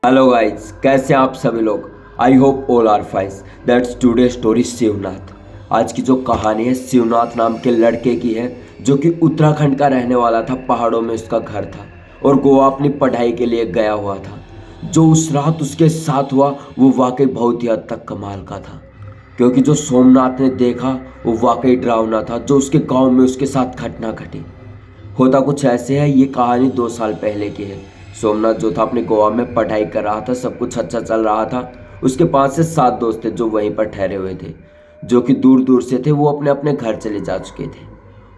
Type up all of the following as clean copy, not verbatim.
Hello guys, कैसे हैं आप सभी लोग। I hope all are fine. That's today story Shivnath. आज की जो कहानी है शिवनाथ नाम के लड़के की है, जो कि उत्तराखंड का रहने वाला था। पहाड़ों में उसका घर था और गोवा अपनी पढ़ाई के लिए गया हुआ था। जो उस रात उसके साथ हुआ वो वाकई बहुत ही हद तक कमाल का था, क्योंकि जो सोमनाथ ने देखा वो वाकई डरावना था। जो उसके गाँव में उसके साथ घटना घटी, होता कुछ ऐसे है। ये कहानी 2 साल पहले की है। सोमनाथ जो था अपने गोवा में पढ़ाई कर रहा था, सब कुछ अच्छा चल रहा था। उसके 5 से 7 दोस्त थे जो वहीं पर ठहरे हुए थे, जो कि दूर दूर से थे। वो अपने अपने घर चले जा चुके थे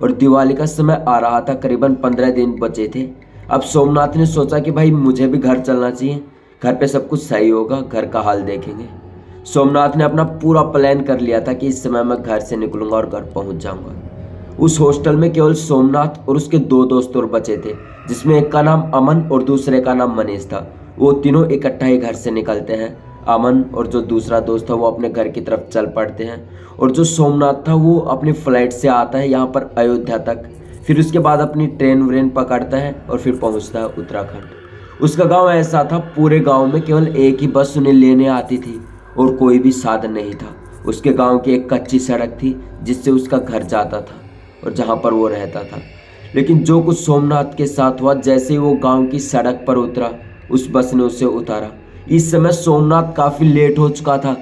और दिवाली का समय आ रहा था। करीबन 15 दिन बचे थे। अब सोमनाथ ने सोचा कि भाई मुझे भी घर चलना चाहिए, घर पे सब कुछ सही होगा, घर का हाल देखेंगे। सोमनाथ ने अपना पूरा प्लान कर लिया था कि इस समय मैं घर से निकलूंगा और घर पहुंच जाऊंगा। उस हॉस्टल में केवल सोमनाथ और उसके 2 दोस्त और बचे थे, जिसमें एक का नाम अमन और दूसरे का नाम मनीष था। वो तीनों इकट्ठा ही घर से निकलते हैं। अमन और जो दूसरा दोस्त था वो अपने घर की तरफ चल पड़ते हैं, और जो सोमनाथ था वो अपनी फ्लाइट से आता है यहाँ पर अयोध्या तक। फिर उसके बाद अपनी ट्रेन व्रेन पकड़ता है और फिर पहुँचता है उत्तराखंड। उसका गांव ऐसा था, पूरे गांव में केवल एक ही बस उन्हें लेने आती थी और कोई भी साधन नहीं था। उसके गांव की एक कच्ची सड़क थी जिससे उसका घर जाता था और जहाँ पर वो रहता था। लेकिन जो कुछ सोमनाथ के साथ हुआ, जैसे ही वो गांव की सड़क पर उतरा, उस बस ने उसे उतारा। इस समय सोमनाथ काफ़ी लेट हो चुका था,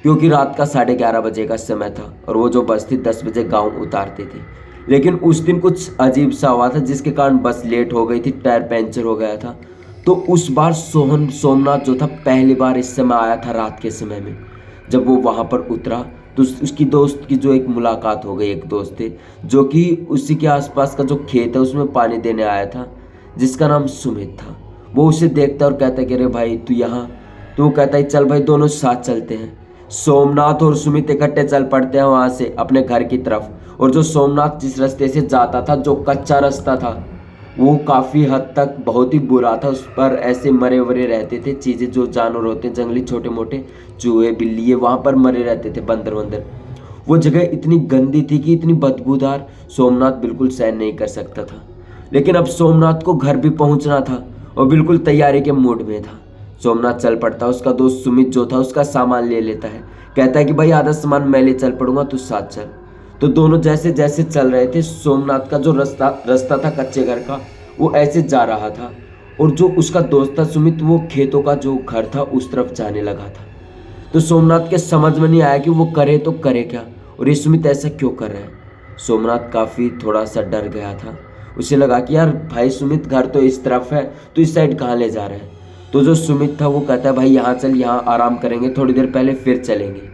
क्योंकि रात का 11:30 बजे का समय था और वो जो बस थी 10 बजे गांव उतारती थी। लेकिन उस दिन कुछ अजीब सा हुआ था, जिसके कारण बस लेट हो गई थी, टायर पंचर हो गया था। तो उस बार सोमनाथ जो था पहली बार इस समय आया था रात के समय में। जब वो वहाँ पर उतरा तो उसकी दोस्त की जो एक मुलाकात हो गई। एक दोस्त थे जो कि उसी के आसपास का जो खेत है उसमें पानी देने आया था, जिसका नाम सुमित था। वो उसे देखता और कहता कि अरे भाई तू यहाँ। तो वो कहता है चल भाई दोनों साथ चलते हैं। सोमनाथ और सुमित इकट्ठे चल पड़ते हैं वहाँ से अपने घर की तरफ। और जो सोमनाथ जिस रास्ते से जाता था, जो कच्चा रास्ता था, वो काफ़ी हद तक बहुत ही बुरा था। उस पर ऐसे मरे वरे रहते थे चीज़ें, जो जानवर होते हैं जंगली, छोटे मोटे चूहे बिल्ली, ये वहाँ पर मरे रहते थे, बंदर वंदर। वो जगह इतनी गंदी थी कि इतनी बदबूदार, सोमनाथ बिल्कुल सहन नहीं कर सकता था। लेकिन अब सोमनाथ को घर भी पहुँचना था और बिल्कुल तैयारी के मूड में था। सोमनाथ चल पड़ता। उसका दोस्त सुमित जो था उसका सामान ले लेता है, कहता है कि भाई आधा सामान मैं ले चल पड़ूंगा, तू साथ चल। तो दोनों जैसे जैसे चल रहे थे, सोमनाथ का जो रास्ता था कच्चे घर का, वो ऐसे जा रहा था। और जो उसका दोस्त था सुमित, वो खेतों का जो घर था उस तरफ जाने लगा था। तो सोमनाथ के समझ में नहीं आया कि वो करे तो करे क्या, और ये सुमित ऐसा क्यों कर रहा है। सोमनाथ काफ़ी थोड़ा सा डर गया था। उसे लगा कि यार भाई सुमित, घर तो इस तरफ है, तो इस साइड कहाँ ले जा रहे हैं। तो जो सुमित था वो कहता है भाई यहाँ चल, यहाँ आराम करेंगे थोड़ी देर पहले, फिर चलेंगे।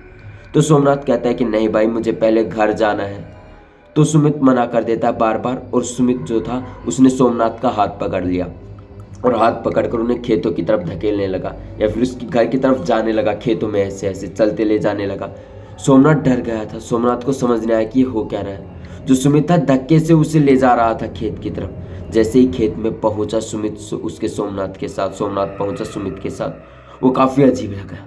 तो सोमनाथ कहता है कि नहीं भाई, मुझे पहले घर जाना है। तो सुमित मना कर देता है बार बार, और सुमित जो था उसने सोमनाथ का हाथ पकड़ लिया और हाथ पकड़कर उन्हें खेतों की तरफ धकेलने लगा, या फिर उसके घर की तरफ जाने लगा। खेतों में ऐसे ऐसे चलते ले जाने लगा। सोमनाथ डर गया था। सोमनाथ को समझ नहीं आया कि ये हो क्या रहा है। जो सुमित था धक्के से उसे ले जा रहा था खेत की तरफ। जैसे ही खेत में पहुंचा सुमित उसके सोमनाथ के साथ, सोमनाथ पहुंचा सुमित के साथ, वो काफ़ी अजीब लगा,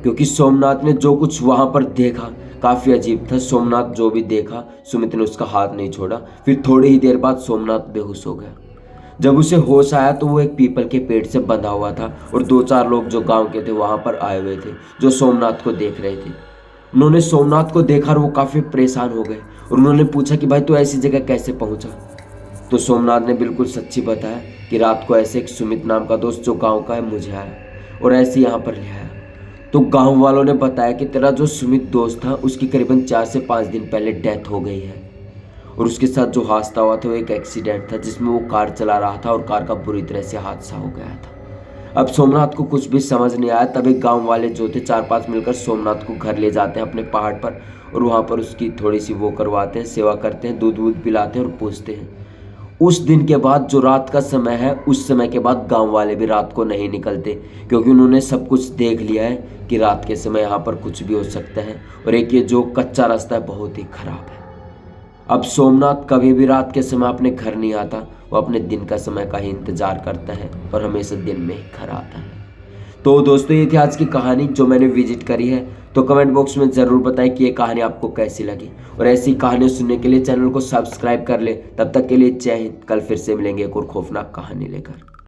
क्योंकि सोमनाथ ने जो कुछ वहां पर देखा काफ़ी अजीब था। सोमनाथ जो भी देखा, सुमित ने उसका हाथ नहीं छोड़ा। फिर थोड़ी ही देर बाद सोमनाथ बेहोश हो गया। जब उसे होश आया तो वो एक पीपल के पेड़ से बंधा हुआ था, और 2-4 लोग जो गांव के थे वहां पर आए हुए थे, जो सोमनाथ को देख रहे थे। उन्होंने सोमनाथ को देखा और वो काफ़ी परेशान हो गए, और उन्होंने पूछा कि भाई तू ऐसी जगह कैसे पहुंचा। तो सोमनाथ ने बिल्कुल सच्ची बताया कि रात को ऐसे एक सुमित नाम का दोस्त जो गाँव का है मुझे आया और ऐसे यहाँ पर ले आया। तो गांव वालों ने बताया कि तेरा जो सुमित दोस्त था उसकी करीबन 4 से 5 दिन पहले डेथ हो गई है, और उसके साथ जो हादसा हुआ था वो एक एक्सीडेंट था, जिसमें वो कार चला रहा था और कार का बुरी तरह से हादसा हो गया था। अब सोमनाथ को कुछ भी समझ नहीं आया। तब एक गांव वाले जो थे 4-5 मिलकर सोमनाथ को घर ले जाते हैं अपने पहाड़ पर, और वहाँ पर उसकी थोड़ी सी वो करवाते हैं, सेवा करते हैं, दूध वूध पिलाते हैं और पूछते हैं। उस दिन के बाद जो रात का समय है, उस समय के बाद गांव वाले भी रात को नहीं निकलते, क्योंकि उन्होंने सब कुछ देख लिया है कि रात के समय यहाँ पर कुछ भी हो सकता है। और एक ये जो कच्चा रास्ता है बहुत ही खराब है। अब सोमनाथ कभी भी रात के समय अपने घर नहीं आता, वो अपने दिन का समय का ही इंतजार करता है और हमेशा दिन में ही घर आता है। तो दोस्तों ये थी आज की कहानी जो मैंने विजिट करी है। तो कमेंट बॉक्स में ज़रूर बताएं कि ये कहानी आपको कैसी लगी, और ऐसी कहानियाँ सुनने के लिए चैनल को सब्सक्राइब कर ले। तब तक के लिए जय हिंद। कल फिर से मिलेंगे एक और खौफनाक कहानी लेकर।